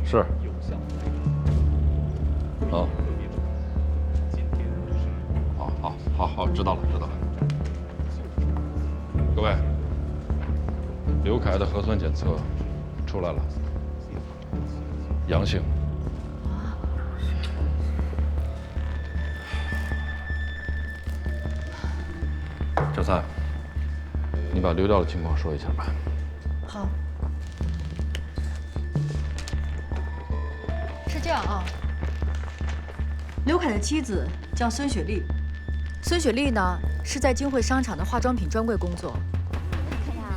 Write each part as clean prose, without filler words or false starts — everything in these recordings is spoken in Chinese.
是。啊。好，知道了。各位，刘凯的核酸检测出来了，阳性。小三，你把流调的情况说一下吧。好。是这样啊，刘凯的妻子叫孙雪丽，孙雪丽呢是在金汇商场的化妆品专柜工作。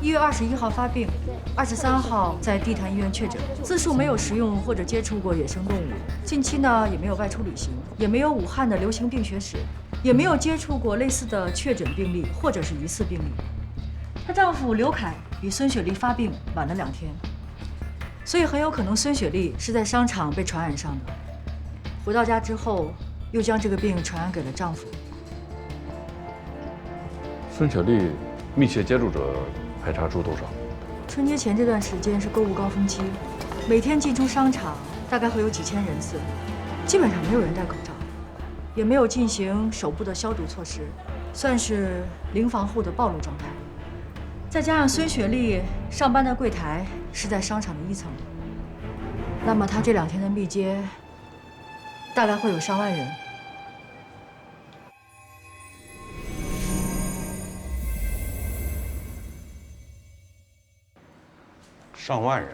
1月21号发病，23号在地坛医院确诊，自述没有食用或者接触过野生动物，近期呢也没有外出旅行，也没有武汉的流行病学史，也没有接触过类似的确诊病例或者是疑似病例。她丈夫刘凯比孙雪丽发病晚了2天，所以很有可能孙雪丽是在商场被传染上的，回到家之后又将这个病传染给了丈夫。孙雪丽密切接触者排查出多少？春节前这段时间是购物高峰期，每天进出商场大概会有几千人次，基本上没有人戴口罩，也没有进行手部的消毒措施，算是零防护的暴露状态。再加上孙雪丽上班的柜台是在商场的1层，那么她这2天的密接大概会有上万人。上万人，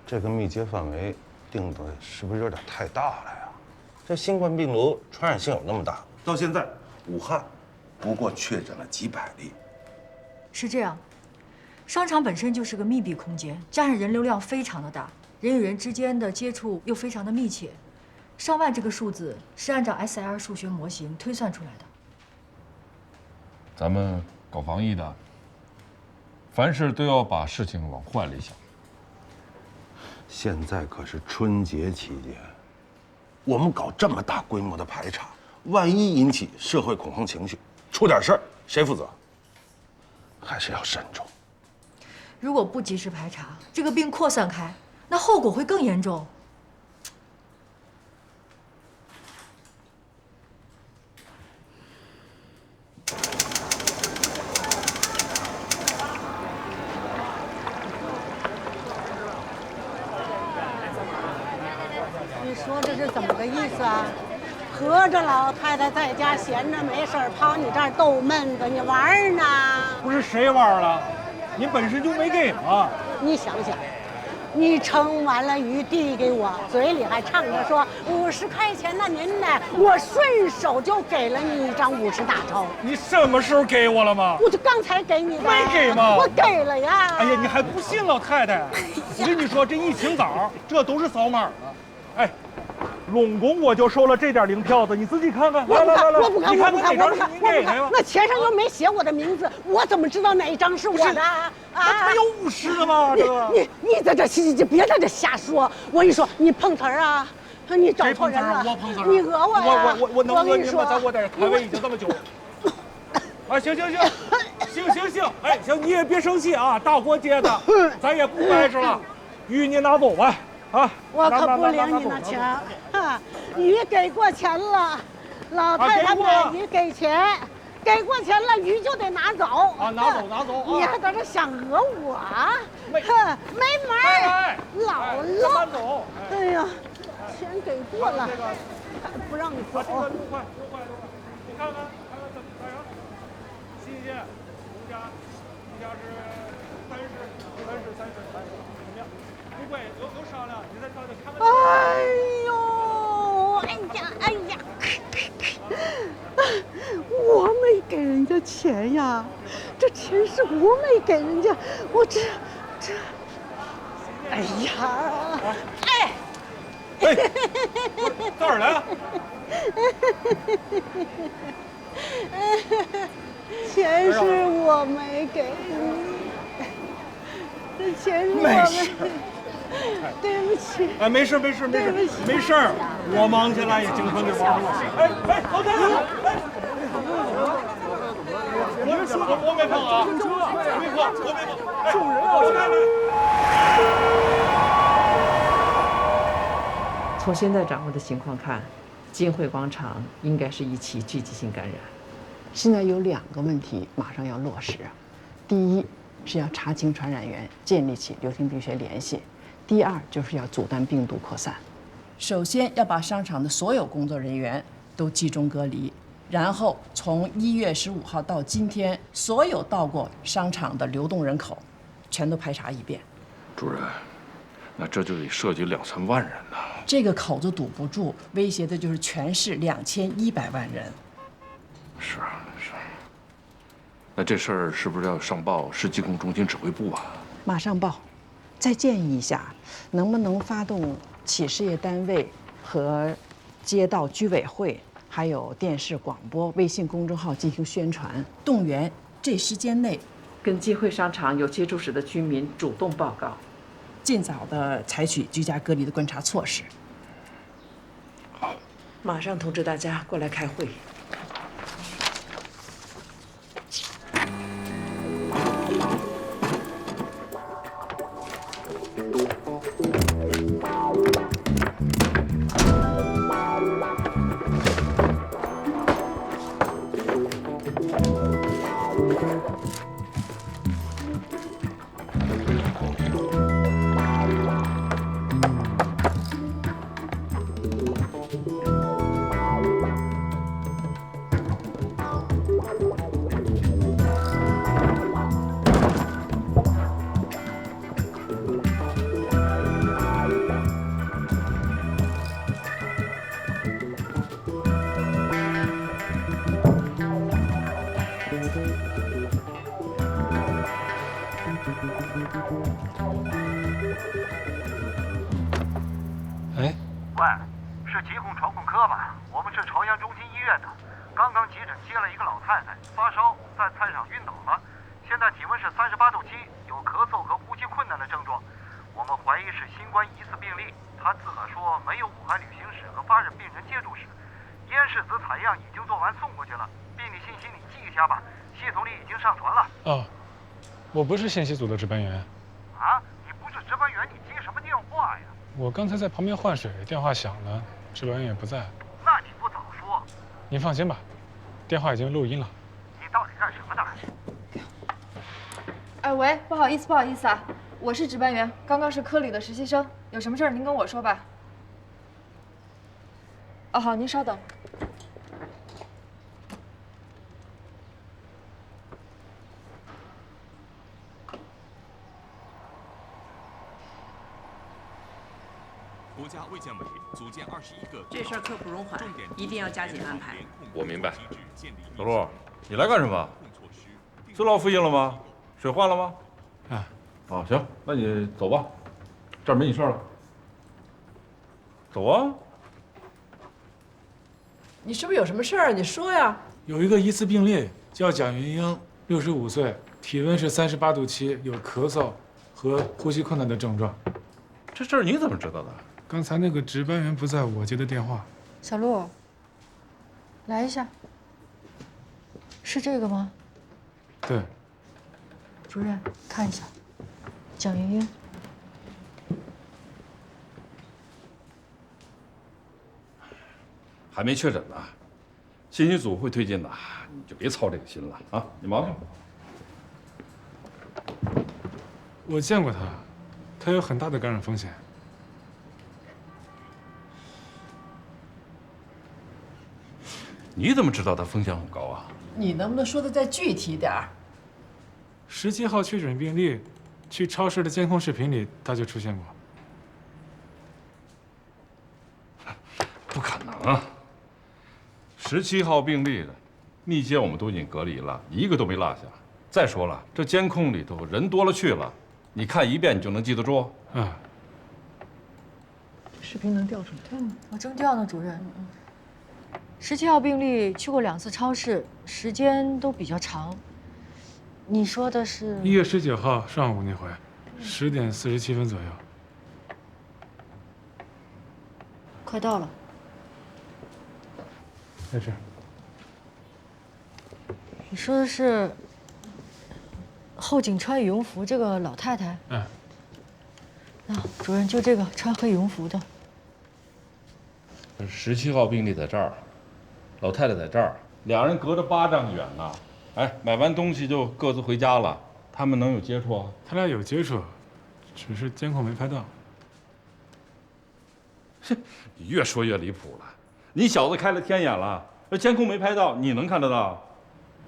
这个密接范围定的是不是有点太大了呀？这新冠病毒传染性有那么大？到现在，武汉不过确诊了几百例。是这样，商场本身就是个密闭空间，加上人流量非常的大，人与人之间的接触又非常的密切，上万这个数字是按照 SLR 数学模型推算出来的。咱们搞防疫的，凡事都要把事情往坏里想。现在可是春节期间，我们搞这么大规模的排查，万一引起社会恐慌情绪，出点事儿，谁负责？还是要慎重。如果不及时排查，这个病扩散开，那后果会更严重。你说这是怎么个意思啊？合着老太太在家闲着没事儿，跑你这儿逗闷子，你玩儿呢？不是谁玩了，您本身就没给嘛。你想想，你盛完了鱼递给我，嘴里还唱着说50块钱呢，您呢？我顺手就给了你一张50大钞。你什么时候给我了吗？我就刚才给你的。没给吗？我给了呀。哎呀，你还不信老太太？我跟你说，这一清早，这都是扫码的。哎，拢共我就收了这点零票子，你自己看看。来，我不看，你看哪张是您给的呀？那钱上又没写我的名字，我怎么知道哪一张是我的啊？没有50的吗？你在这别在这瞎说！我跟你说，你碰瓷儿啊！你找错人了！我碰瓷儿！你讹我呀！我能讹您吗？咱我在这摊位已经这么久。啊，行，哎，行，你也别生气啊，大过节的，咱也不掰扯了，鱼你拿走吧。啊！我可不领你那钱啊！鱼给过钱了，老太太买鱼给钱，给过钱了，鱼就得拿走啊！拿走！你还在这想讹我？没门儿！老喽！哎呀，钱给过了，还不让你走。这个6块，你看看怎么样？新鲜，农家是30，怎么样？不贵，有商量，你再上去看看。哎呦，哎呀！我没给人家钱呀，这钱是我没给人家，我这，哎呀，到哪儿来啊？钱是我没给你，这钱是我没。对不起。哎，没事，没事，我忙起来也经常给忙了。哎，老太太，我没碰啊，我没碰，救人啊！从现在掌握的情况看，金汇广场应该是一起聚集性感染。现在有2个问题马上要落实，第一是要查清传染源，建立起流行病学联系；第二就是要阻断病毒扩散。首先要把商场的所有工作人员都集中隔离，然后从1月15号到今天，所有到过商场的流动人口，全都排查一遍。主任，那这就得涉及2、3万人呢。这个口子堵不住，威胁的就是全市2100万人。是。那这事儿是不是要上报市疾控中心指挥部啊？马上报。再建议一下，能不能发动企事业单位和街道居委会，还有电视、广播、微信公众号进行宣传，动员这时间内跟金汇商场有接触史的居民主动报告，尽早的采取居家隔离的观察措施。好，马上通知大家过来开会。哎，喂，是疾控传控科吧？我们是朝阳中心医院的，刚刚急诊接了一个老太太，发烧，在菜上晕倒了，现在体温是38度7，有咳嗽和呼吸困难的症状，我们怀疑是新冠疑似病例。她自个说没有武汉旅行史和发热病人接触史，咽拭子采样已经做完送过去了，病历信息你记一下吧，系统里已经上传了。哦，我不是信息组的值班员。啊，你不是值班员，你接什么电话呀？我刚才在旁边换水，电话响了，值班员也不在。那你不早说。您放心吧，电话已经录音了。你到底干什么的？哎喂，不好意思啊，我是值班员，刚刚是科里的实习生，有什么事儿您跟我说吧。哦好，您稍等。国家卫健委组建21个。这事儿刻不容缓，一定要加紧安排。我明白。小陆，你来干什么？知道复印了吗？水换了吗？啊，哦，行，那你走吧，这儿没你事儿了。走啊！你是不是有什么事儿？你说呀。有一个疑似病例叫蒋云英，65岁，体温是38度7，有咳嗽和呼吸困难的症状。这事儿你怎么知道的？刚才那个值班员不在，我接的电话。小陆，来一下，是这个吗？对。主任，看一下，蒋云英。还没确诊呢，信息组会推进的，你就别操这个心了啊！你忙去。我见过他，他有很大的感染风险。你怎么知道他风险很高啊？你能不能说的再具体点儿？17号确诊病例，去超市的监控视频里他就出现过。不可能！17号病例的密接我们都已经隔离了，一个都没落下。再说了，这监控里头人多了去了，你看一遍你就能记得住？嗯。视频能调出来？我正调呢，主任。17号病例去过2次超市，时间都比较长。你说的是1月19号上午那回，10点47分左右。快到了。在这儿。你说的是后颈穿羽绒服这个老太太？嗯。啊，主任，就这个穿黑羽绒服的。 17号病例在这儿，老太太在这儿，俩人隔着8丈远呢。哎，买完东西就各自回家了，他们能有接触啊？他俩有接触，只是监控没拍到。你越说越离谱了，你小子开了天眼了，那监控没拍到，你能看得到？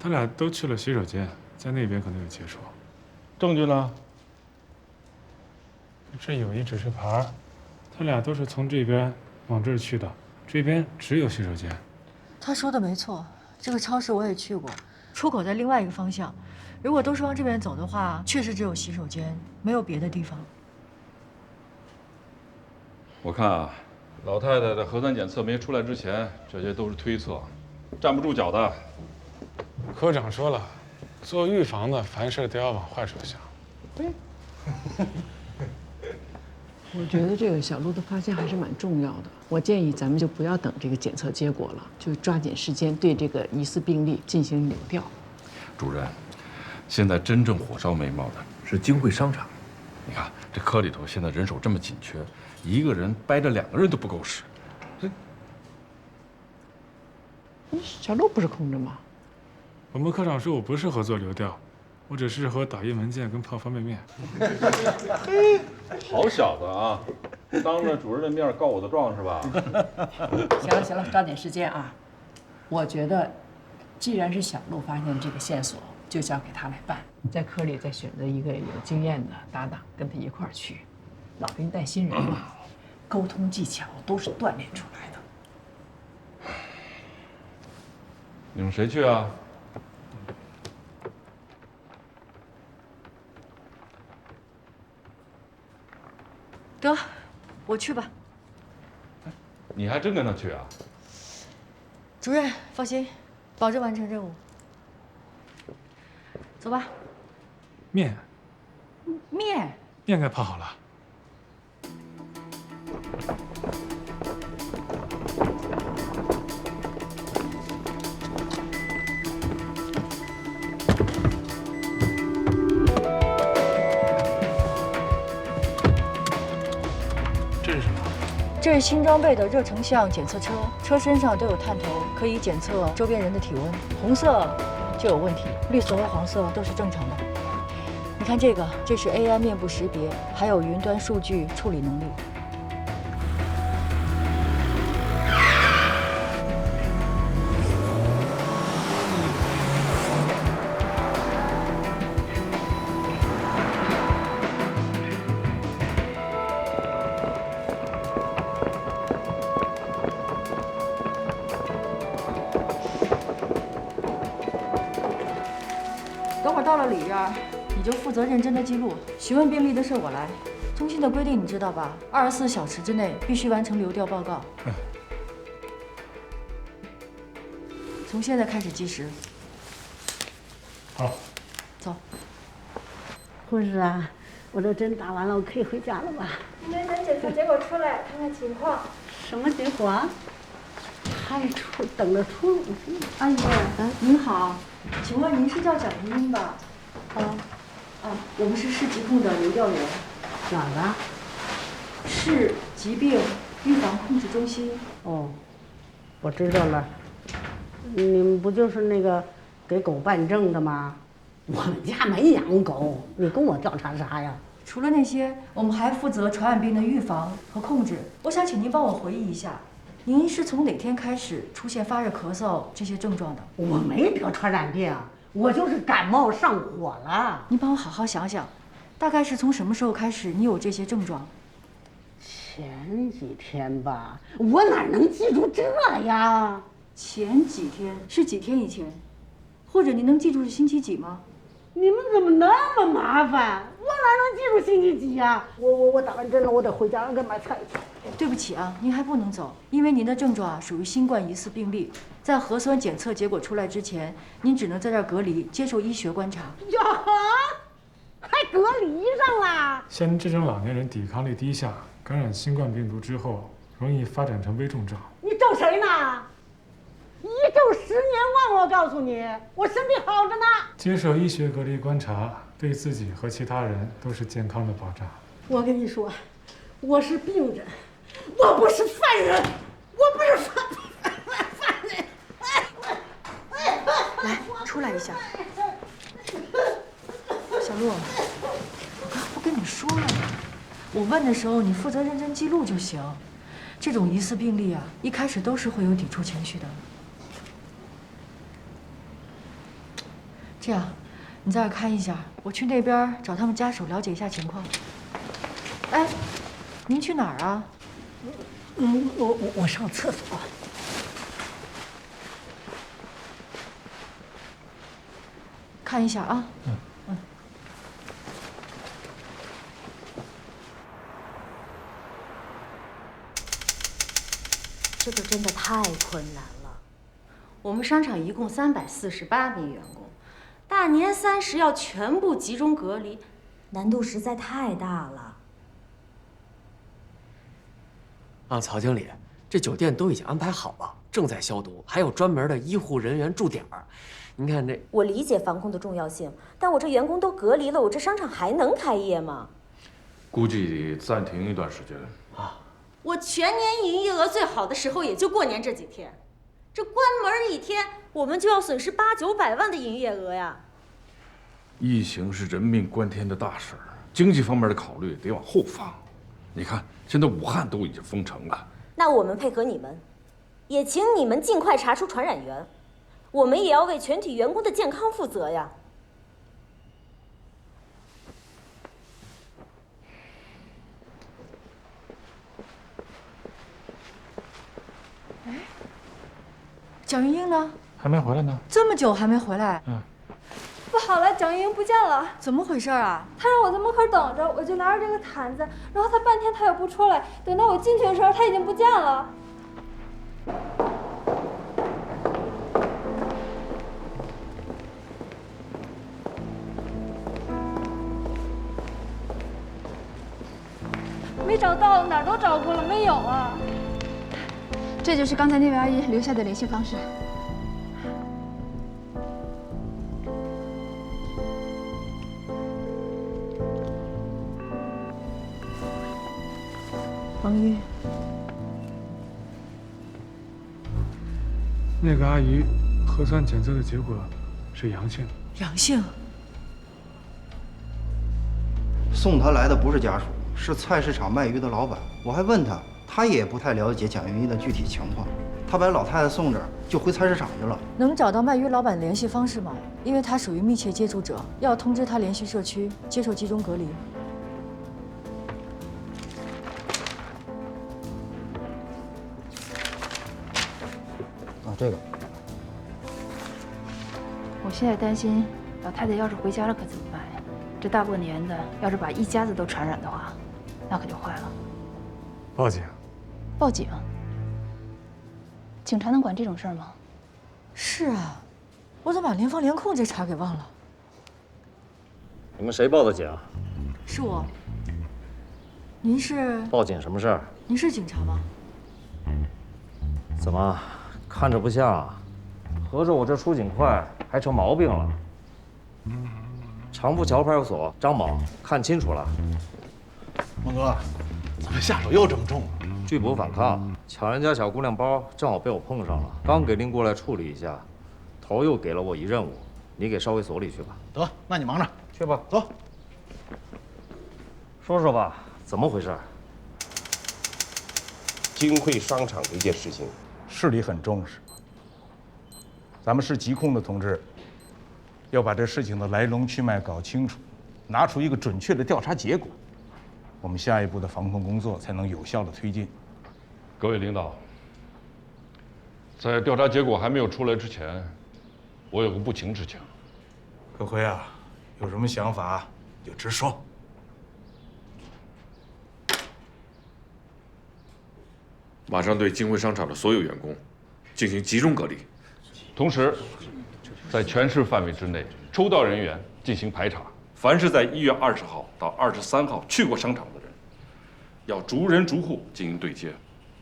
他俩都去了洗手间，在那边可能有接触。证据呢？这有一指示牌，他俩都是从这边往这儿去的。 这边只有洗手间。他说的没错，这个超市我也去过，出口在另外一个方向。如果都是往这边走的话，确实只有洗手间，没有别的地方。我看啊，老太太的核酸检测没出来之前，这些都是推测，站不住脚的。科长说了，做预防的凡事都要往坏处想。我觉得这个小鹿的发现还是蛮重要的。我建议咱们就不要等这个检测结果了，就抓紧时间对这个疑似病例进行流调。主任，现在真正火烧眉毛的是金汇商场。你看这科里头现在人手这么紧缺，一个人掰着2个人都不够使。小鹿不是空着吗？我们科长说我不适合做流调，我只适合打印文件跟泡方便面。好小子啊，当着主任的面告我的状是吧？行了行了，抓紧时间啊！我觉得，既然是小鹿发现这个线索，就交给他来办。在科里再选择一个有经验的搭档，跟他一块儿去。老兵带新人嘛，沟通技巧都是锻炼出来的。你们谁去啊？得，我去吧。你还真跟他去啊？主任放心，保证完成任务。走吧。面面该泡好了。这是新装备的热成像检测车，车身上都有探头，可以检测周边人的体温。红色就有问题，绿色和黄色都是正常的。你看这个，这是 AI 面部识别，还有云端数据处理能力。等会儿到了里边，你就负责认真的记录，询问病例的事我来。中心的规定你知道吧？24小时之内必须完成流调报告。从现在开始计时。好。走。护士啊，我这针打完了，我可以回家了吧？等检测结果出来，看看情况。什么结果啊？还等着出。阿姨，您好，请问您是叫蒋玉英吧？我们是市疾控的流调员。哪儿的？市疾病预防控制中心。哦，我知道了。你们不就是那个给狗办证的吗？我们家没养狗，你跟我调查啥呀？除了那些，我们还负责传染病的预防和控制。我想请您帮我回忆一下，您是从哪天开始出现发热、咳嗽这些症状的？我没得传染病，我就是感冒上火了。您帮我好好想想，大概是从什么时候开始你有这些症状？前几天吧，我哪能记住这呀？前几天是几天以前？或者您能记住是星期几吗？你们怎么那么麻烦？我哪能记住星期几呀？我打完针了，我得回家给买菜去。对不起啊，您还不能走，因为您的症状属于新冠疑似病例，在核酸检测结果出来之前，您只能在这儿隔离，接受医学观察。呀，还隔离上了？像这种老年人抵抗力低下，感染新冠病毒之后，容易发展成危重症。你咒谁呢？一咒10年忘，我告诉你，我身体好着呢。接受医学隔离观察，对自己和其他人都是健康的保障。我跟你说，我是病人，我不是犯人，我不是犯人。来，出来一下。小洛，我刚不跟你说了吗？我问的时候，你负责认真记录就行。这种疑似病例啊，一开始都是会有抵触情绪的。这样，你在这看一下，我去那边找他们家属了解一下情况。哎，您去哪儿啊？我上厕所。看一下啊。这个真的太困难了。我们商场一共348名员工，大年30要全部集中隔离，难度实在太大了。曹经理，这酒店都已经安排好了，正在消毒，还有专门的医护人员驻点儿。您看这……我理解防控的重要性，但我这员工都隔离了，我这商场还能开业吗？估计暂停一段时间。我全年营业额最好的时候也就过年这几天，这关门一天，我们就要损失800、900万的营业额呀。疫情是人命关天的大事儿，经济方面的考虑得往后放。你看，现在武汉都已经封城了。那我们配合你们，也请你们尽快查出传染源，我们也要为全体员工的健康负责呀。蒋云英呢？还没回来呢。这么久还没回来？不好了，蒋云英不见了。怎么回事啊？她让我在门口等着，我就拿着这个毯子，然后她半天她也不出来，等到我进去的时候，她已经不见了。没找到，哪儿都找过了，没有啊。这就是刚才那位阿姨留下的联系方式。王玉，那个阿姨核酸检测的结果是阳性。阳性。送她来的不是家属，是菜市场卖鱼的老板。我还问他，他也不太了解蒋云一的具体情况。他把老太太送这儿，就回菜市场去了。能找到卖鱼老板的联系方式吗？因为他属于密切接触者，要通知他联系社区，接受集中隔离。这个，我现在担心老太太要是回家了可怎么办呀？这大过年的，要是把一家子都传染的话，那可就坏了。报警。报警？警察能管这种事儿吗？是啊，我怎么把联防联控这茬给忘了？你们谁报的警？是我。您是？报警什么事儿？您是警察吗？怎么？看着不像啊，合着我这出警快还成毛病了。长步桥派出所张某，看清楚了。孟哥，怎么下手又这么重啊？拒捕反抗，抢人家小姑娘包，正好被我碰上了。刚给您过来处理一下，头又给了我一任务，你给捎回所里去吧。得，那你忙着去吧。走。说说吧，怎么回事？金汇商场的一件事情。市里很重视，咱们市疾控的同志要把这事情的来龙去脉搞清楚，拿出一个准确的调查结果，我们下一步的防控工作才能有效的推进。各位领导，在调查结果还没有出来之前，我有个不情之请。柯辉啊，有什么想法就直说。马上对金汇商场的所有员工进行集中隔离，同时在全市范围之内抽调人员进行排查。凡是在1月20号到23号去过商场的人，要逐人逐户进行对接，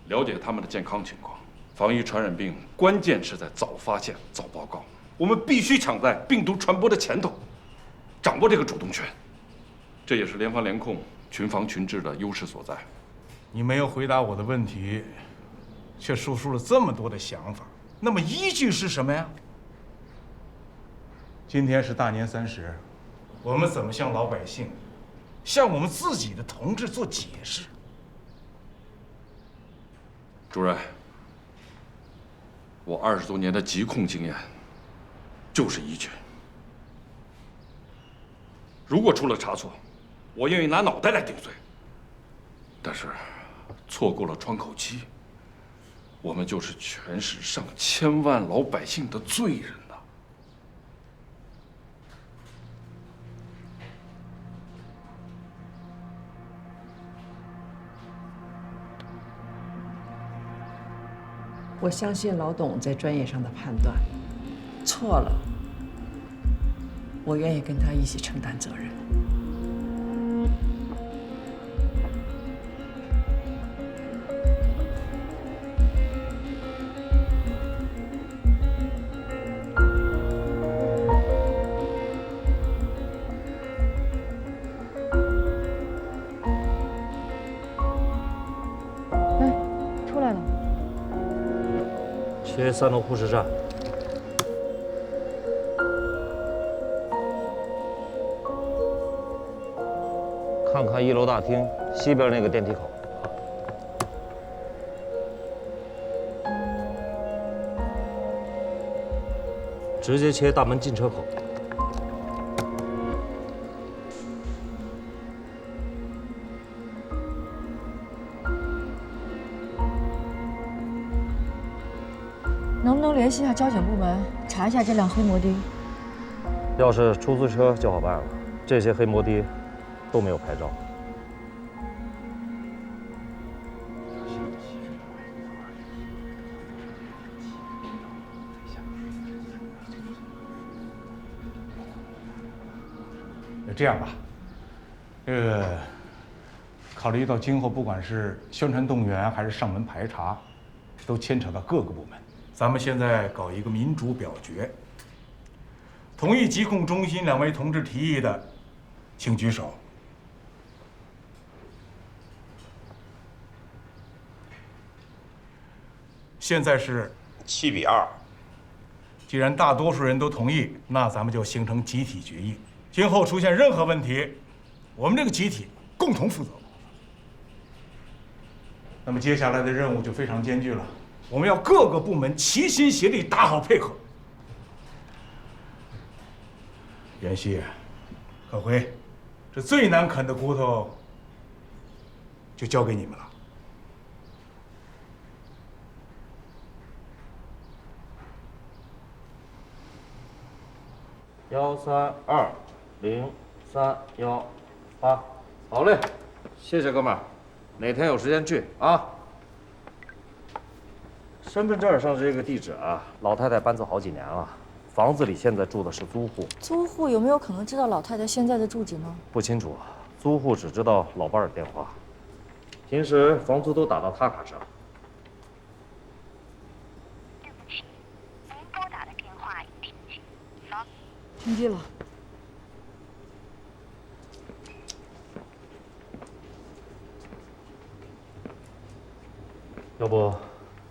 了解他们的健康情况。防疫传染病关键是在早发现、早报告，我们必须抢在病毒传播的前头，掌握这个主动权。这也是联防联控、群防群治的优势所在。你没有回答我的问题，却说出了这么多的想法，那么依据是什么呀？今天是大年30，我们怎么向老百姓，向我们自己的同志做解释？主任，我20多年的疾控经验就是依据。如果出了差错，我愿意拿脑袋来顶罪。但是，错过了窗口期，我们就是全市上千万老百姓的罪人呐！我相信老董在专业上的判断，错了，我愿意跟他一起承担责任。出来了。切3楼护士站。看看1楼大厅西边那个电梯口。直接切大门进车口。能不能联系一下交警部门，查一下这辆黑摩的？要是出租车就好办了，这些黑摩的都没有牌照。这样吧，考虑到今后不管是宣传动员还是上门排查，都牵扯到各个部门，咱们现在搞一个民主表决。同意疾控中心2位同志提议的，请举手。现在是7比2。既然大多数人都同意，那咱们就形成集体决议。今后出现任何问题，我们这个集体共同负责。那么接下来的任务就非常艰巨了，我们要各个部门齐心协力，打好配合。袁熙、可辉，这最难啃的骨头就交给你们了。1320318，好嘞，谢谢哥们儿，哪天有时间去啊？身份证上这个地址啊，老太太搬走好几年了，房子里现在住的是租户。租户有没有可能知道老太太现在的住址呢？不清楚，租户只知道老伴儿的电话，平时房租都打到他卡上。停机了。要不，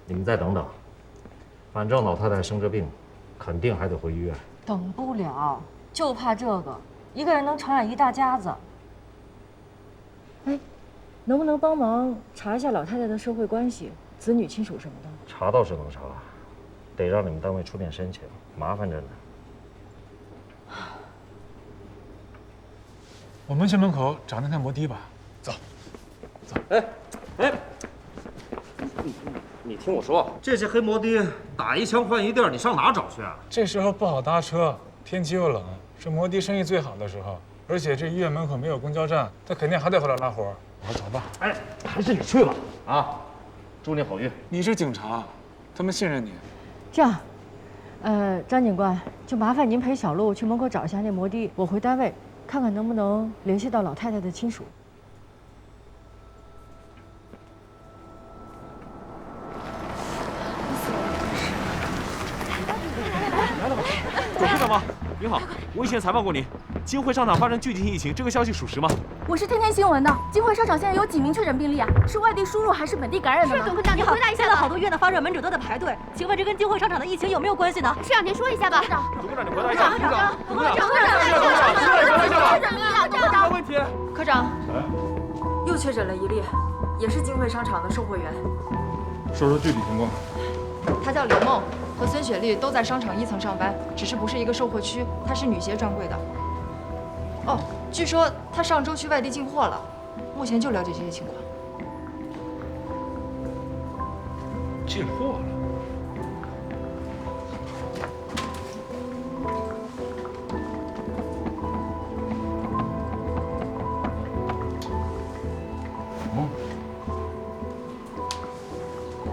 你们再等等，反正老太太生这病，肯定还得回医院。等不了，就怕这个，一个人能传染一大家子。哎，能不能帮忙查一下老太太的社会关系、子女亲属什么的？查倒是能查，得让你们单位出点申请，麻烦着呢。我们去门口找那台摩的吧。走，走。哎，你听我说，这些黑摩的打一枪换一地儿，你上哪找去啊？这时候不好搭车，天气又冷，是摩的生意最好的时候。而且这医院门口没有公交站，他肯定还得回来拉活。我走吧。哎，还是你去吧。啊，祝你好运。你是警察，他们信任你。这样，张警官，就麻烦您陪小路去门口找一下那摩的，我回单位看看能不能联系到老太太的亲属。来了吧，董事长吗？您好。我以前采访过您，金汇商场发生聚集性疫情，这个消息属实吗？我是天天新闻的。金汇商场现在有几名确诊病例啊？是外地输入还是本地感染的吗？是，董科长，你回答一下。现在好多医院的发热门诊都在排队，请问这跟金汇商场的疫情有没有关系呢？市长，您说一下吧。董科长，你回答一下。董科长，董科长，没问题。科长，又确诊了一例，也是金汇商场的售货员。说说具体情况。她叫李梦，和孙雪丽都在商场1层上班，只是不是一个售货区，她是女鞋专柜的。哦，据说她上周去外地进货了，目前就了解这些情况。进货了？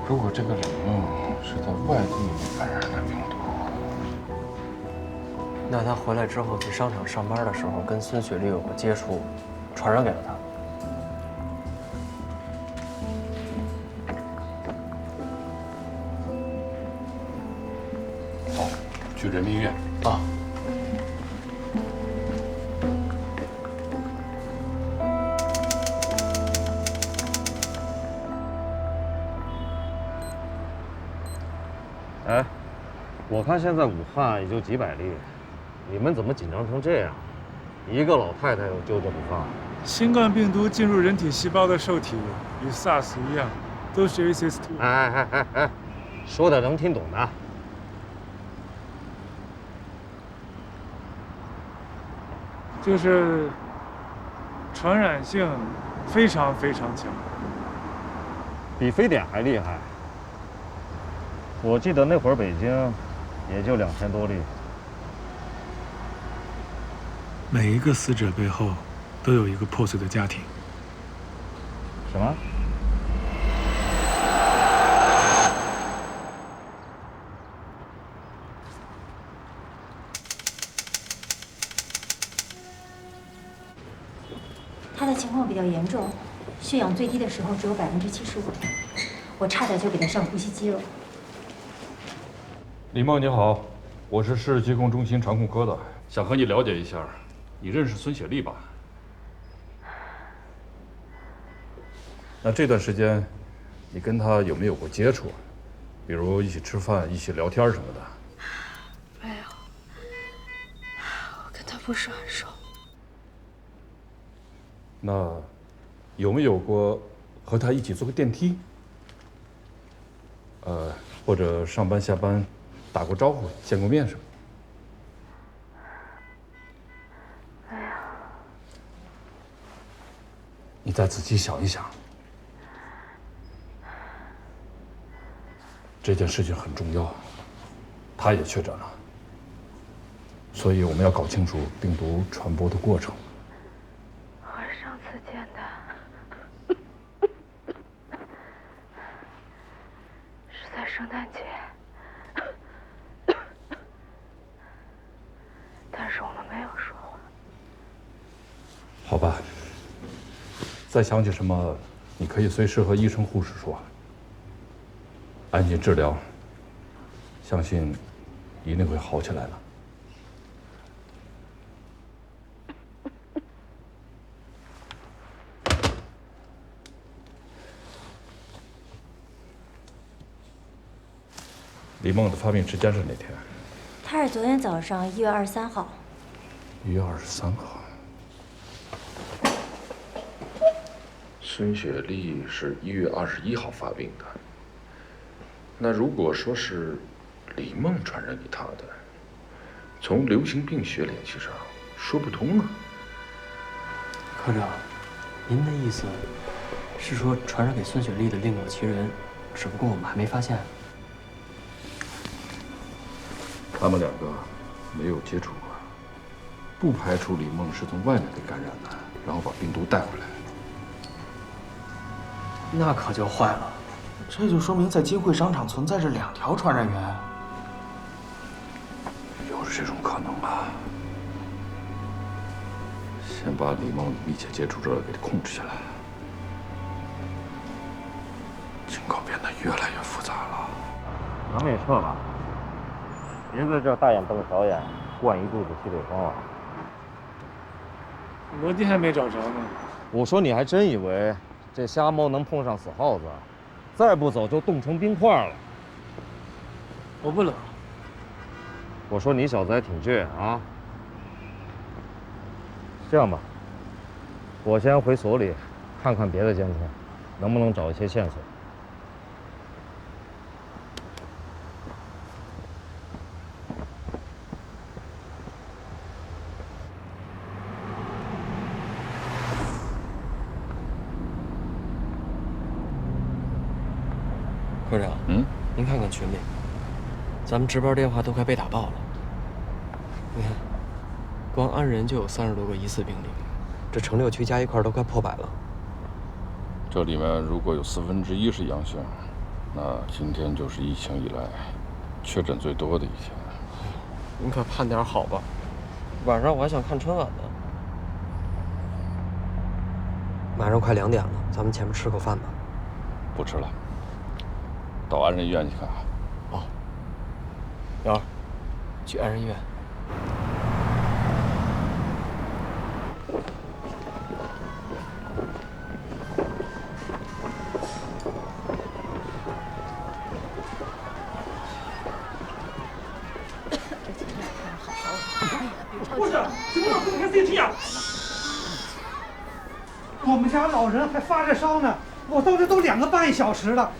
如果这个李梦是在外地感染的病毒，那他回来之后去商场上班的时候跟孙雪丽有过接触，传染给了他。好，去人民医院。啊。哎，我看现在武汉也就几百例，你们怎么紧张成这样？一个老太太又揪着不放。新冠病毒进入人体细胞的受体与 SARS 一样，都是 ACE2。哎，说点能听懂的。就是传染性非常非常强，比非典还厉害。我记得那会儿北京也就2000多例。每一个死者背后都有一个破碎的家庭。什么？他的情况比较严重，血氧最低的时候只有75%，我差点就给他上呼吸机了。李梦你好，我是市疾控中心传控科的，想和你了解一下，你认识孙雪丽吧？那这段时间，你跟她有没有过接触？比如一起吃饭、一起聊天什么的？没有，我跟他不是很熟。那有没有过和她一起坐过电梯？或者上班下班打过招呼、见过面什么？没有。你再仔细想一想，这件事情很重要，他也确诊了，所以我们要搞清楚病毒传播的过程。我上次见的是在圣诞节，但是我们没有说话。好吧，再想起什么，你可以随时和医生、护士说。安静治疗，相信一定会好起来的。李梦的发病时间是哪天？他是昨天早上1月23号。1月23号。孙雪丽是1月21号发病的。那如果说是李梦传染给她的，从流行病学联系上说不通啊。科长，您的意思是说传染给孙雪丽的另有其人，只不过我们还没发现？他们两个没有接触过，不排除李梦是从外面被感染的，然后把病毒带回来。那可就坏了。这就说明在金汇商场存在着2条传染源，有这种可能啊！先把李梦的密切接触者给他控制下来，情况变得越来越复杂了。咱们也撤吧，别在这儿大眼瞪小眼，灌一肚子稀里哗啦。罗弟还没找着呢。我说你还真以为这瞎猫能碰上死耗子？再不走就冻成冰块了。我不冷。我说你小子还挺倔啊。这样吧，我先回所里看看别的监控，能不能找一些线索。科长，您看看群里，咱们值班电话都快被打爆了。你看，光安仁就有30多个疑似病例，这城6区加一块都快破100了。这里面如果有1/4是阳性，那今天就是疫情以来确诊最多的一天。您可盼点好吧，晚上我还想看春晚呢。马上快2点了，咱们前面吃口饭吧。不吃了，到安仁医院去看看。哦，瑶儿，去安仁医院。护士，行了，给我看 CT 啊！我们家老人还发着烧呢，我到这都2个半小时了。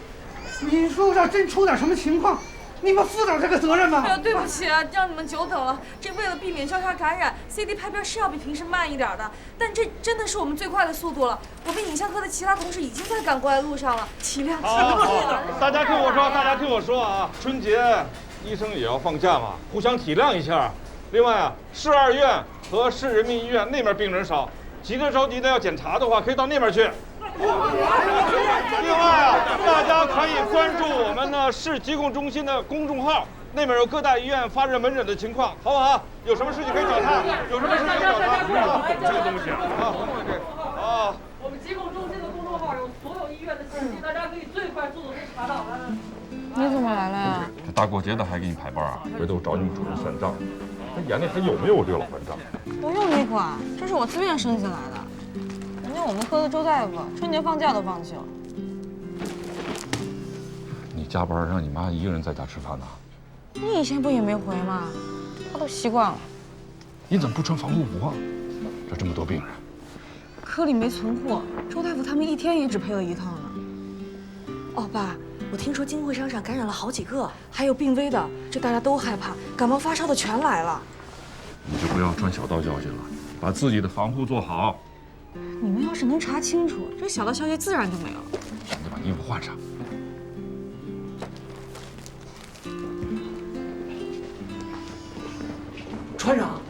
你说要真出点什么情况，你们负点这个责任吗？哎呀，对不起啊，让你们久等了。这为了避免交叉感染 ，CT 拍片是要比平时慢一点的，但这真的是我们最快的速度了。我们影像科的其他同事已经在赶过来路上了，体谅体谅。大家听我说，大家听我说啊，春节医生也要放假嘛，互相体谅一下。另外啊，市2院和市人民医院那边病人少，急得着急的要检查的话，可以到那边去。另外啊，大家可以关注我们的市疾控中心的公众号，那边有各大医院发热门诊的情况，好不好？有什么事情可以找他，有什么事情可以找他。这个东西啊，我们疾控中心的公众号有所有医院的信息，大家可以最快速度可以查到。你怎么来了呀？这大过节的还给你排班啊？回头找你们主任算账。他眼里还有没有这个老班长？我又没管，这是我自愿申请来的。人家我们科的周大夫春节放假都放弃了。你加班让你妈一个人在家吃饭呢？你以前不也没回吗？她都习惯了。你怎么不穿防护服啊？这么多病人，科里没存货，周大夫他们一天也只配了1趟呢。哦，爸，我听说金汇商场感染了好几个，还有病危的，这大家都害怕，感冒发烧的全来了。你就不要传小道消息了，把自己的防护做好。你们要是能查清楚，这小道消息自然就没了。现在把衣服换上。船长，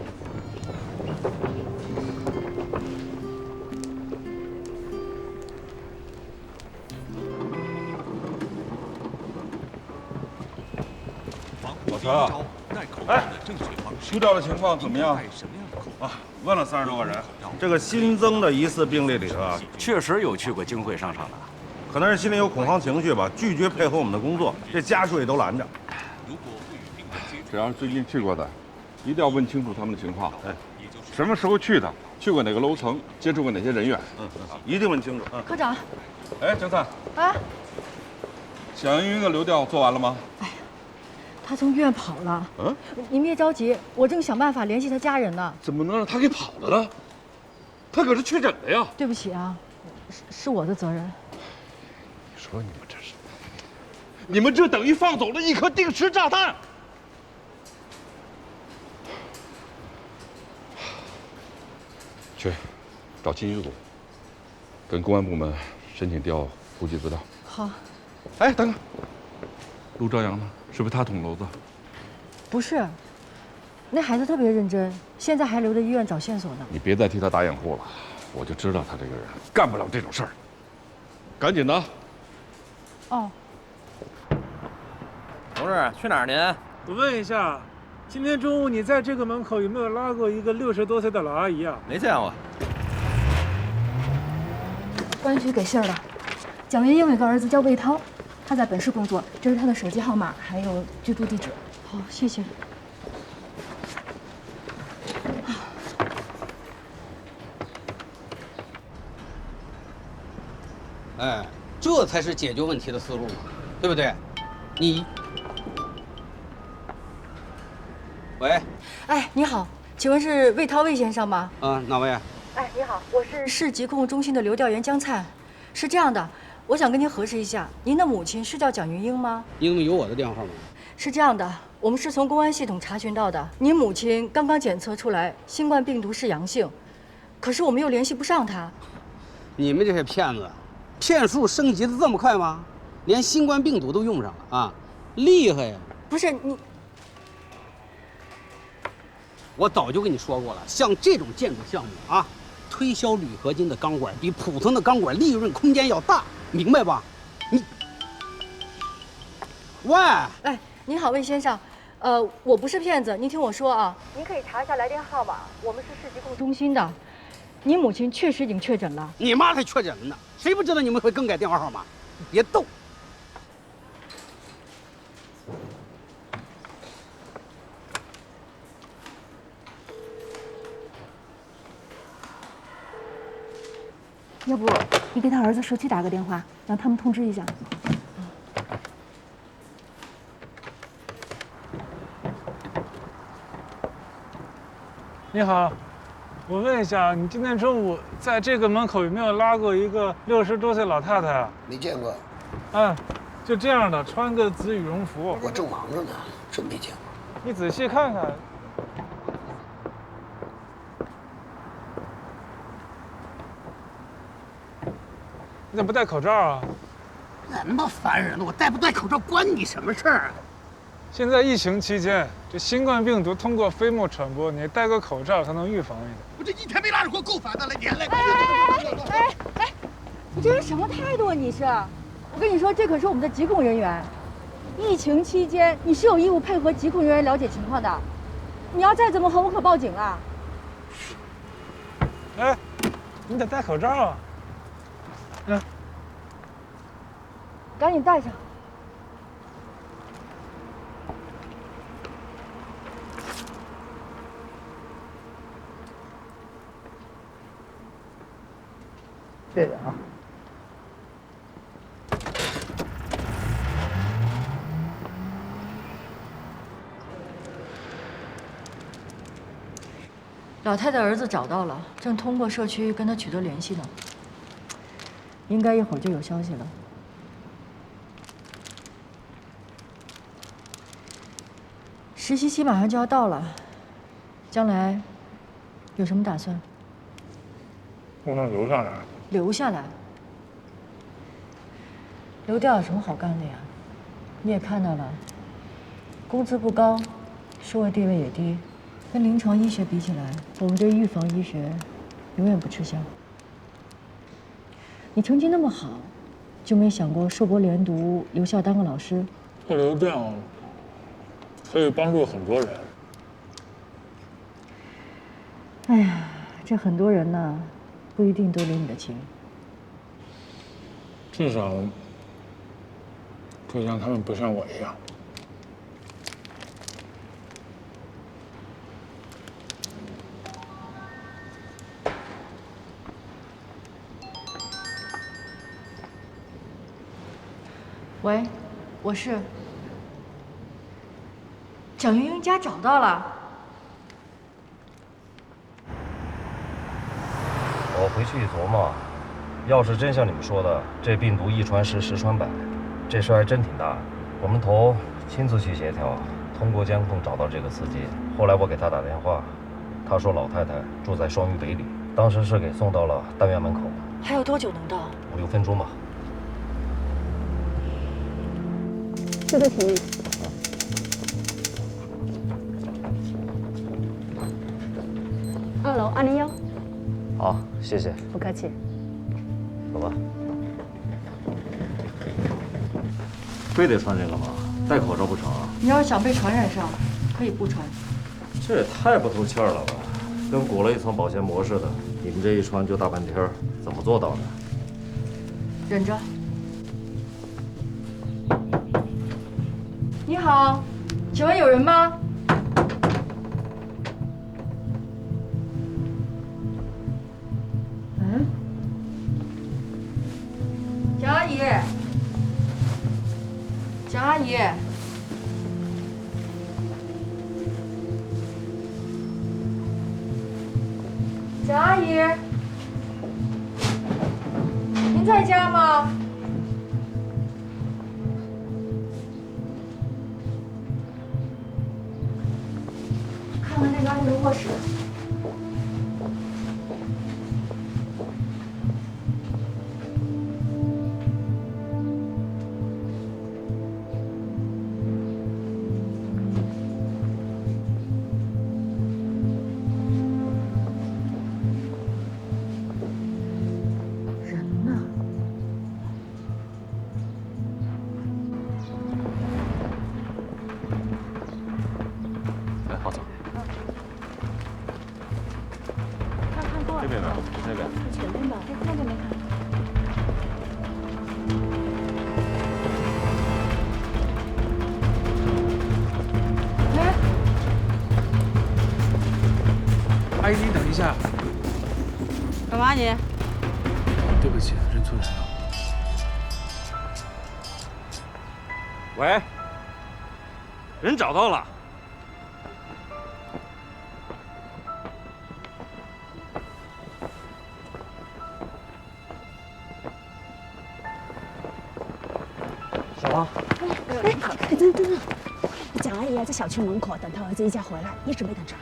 老陈，哎，输掉的情况怎么样？啊，问了30多个人，这个新增的疑似病例里头啊，确实有去过金汇商场的，可能是心里有恐慌情绪吧，拒绝配合我们的工作，这家属也都拦着。只要是最近去过的，一定要问清楚他们的情况。哎，什么时候去的？去过哪个楼层？接触过哪些人员？一定问清楚。科长，哎，江灿，啊，小杨云的流调做完了吗？他从医院跑了。您别着急，我正想办法联系他家人呢。怎么能让他给跑了呢？他可是确诊的呀！对不起啊，是我的责任。你说你们这是，你们这等于放走了一颗定时炸弹。去，找信息组，跟公安部门申请调户籍资料。好。哎，等等，陆朝阳呢？是不是他捅娄子？不是，那孩子特别认真，现在还留在医院找线索呢。你别再替他打掩护了，我就知道他这个人干不了这种事儿。赶紧的。哦。同志，去哪儿您？我问一下，今天中午你在这个门口有没有拉过一个60多岁的老阿姨啊？没见过。公安局给信儿了，蒋元英有个儿子叫魏涛。他在本市工作，这是他的手机号码，还有居住地址。好，谢谢。哎，这才是解决问题的思路嘛，对不对？你，喂，哎，你好，请问是魏涛魏先生吗？哪位？哎，你好，我是市疾控中心的流调员江灿。是这样的，我想跟您核实一下，您的母亲是叫蒋云英吗？你怎么有我的电话号码？是这样的，我们是从公安系统查询到的，您母亲刚刚检测出来新冠病毒是阳性，可是我们又联系不上她。你们这些骗子，骗术升级的这么快吗？连新冠病毒都用上了啊，厉害呀！不是你，我早就跟你说过了，像这种建筑项目啊，推销铝合金的钢管比普通的钢管利润空间要大，明白吧？你，喂，哎，您好，魏先生，我不是骗子，您听我说啊，您可以查一下来电号码，我们是市疾控中心的，您母亲确实已经确诊了。你妈才确诊了呢，谁不知道你们会更改电话号码？你别逗。要不你给他儿子社区打个电话，让他们通知一下。你好，我问一下，你今天中午在这个门口有没有拉过一个60多岁老太太？没见过。就这样的，穿个紫羽绒服。我正忙着呢，真没见过。你仔细看看。你怎么不戴口罩啊？那么烦人了，我戴不戴口罩关你什么事儿啊？现在疫情期间，这新冠病毒通过飞沫传播，你戴个口罩才能预防一点。我这一天没拉着活，够烦的了，你还来？哎，你这人什么态度啊？你是？我跟你说，这可是我们的疾控人员，疫情期间你是有义务配合疾控人员了解情况的。你要再这么横，我可报警了。哎，你得戴口罩啊。赶紧戴上。谢谢啊。老太太儿子找到了，正通过社区跟他取得联系呢，应该一会儿就有消息了。实习期马上就要到了，将来有什么打算？我能留下来。留下来？留调有什么好干的呀？你也看到了，工资不高，社会地位也低，跟临床医学比起来，我们这预防医学永远不吃香。你成绩那么好，就没想过硕博连读，留校当个老师？不留调可以帮助很多人。哎呀，这很多人呢，不一定都领你的情。至少可以让他们不像我一样。喂，我是蒋云英家找到了。我回去一琢磨，要是真像你们说的，这病毒一传十，十传百，这事儿还真挺大的。我们头亲自去协调，通过监控找到这个司机。后来我给他打电话，他说老太太住在双榆北里，当时是给送到了单元门口。还有多久能到？5、6分钟吧。这个题。2楼201。好，谢谢。不客气。走吧。非得穿这个吗？戴口罩不成啊？你要是想被传染上，可以不穿。这也太不透气儿了吧，跟裹了一层保鲜膜似的。你们这一穿就大半天，怎么做到的？忍着。你好，请问有人吗？嗯？姨，蒋阿姨，您在家吗？看看那个阿姨的卧室。来，好走。看过了。这边没有，那边。前面吧，那边没看。阿姨，你等一下。干嘛你？对不起，认错人了。喂，人找到了。小王，等等，蒋阿姨在小区门口等她儿子一家回来，一直没等着。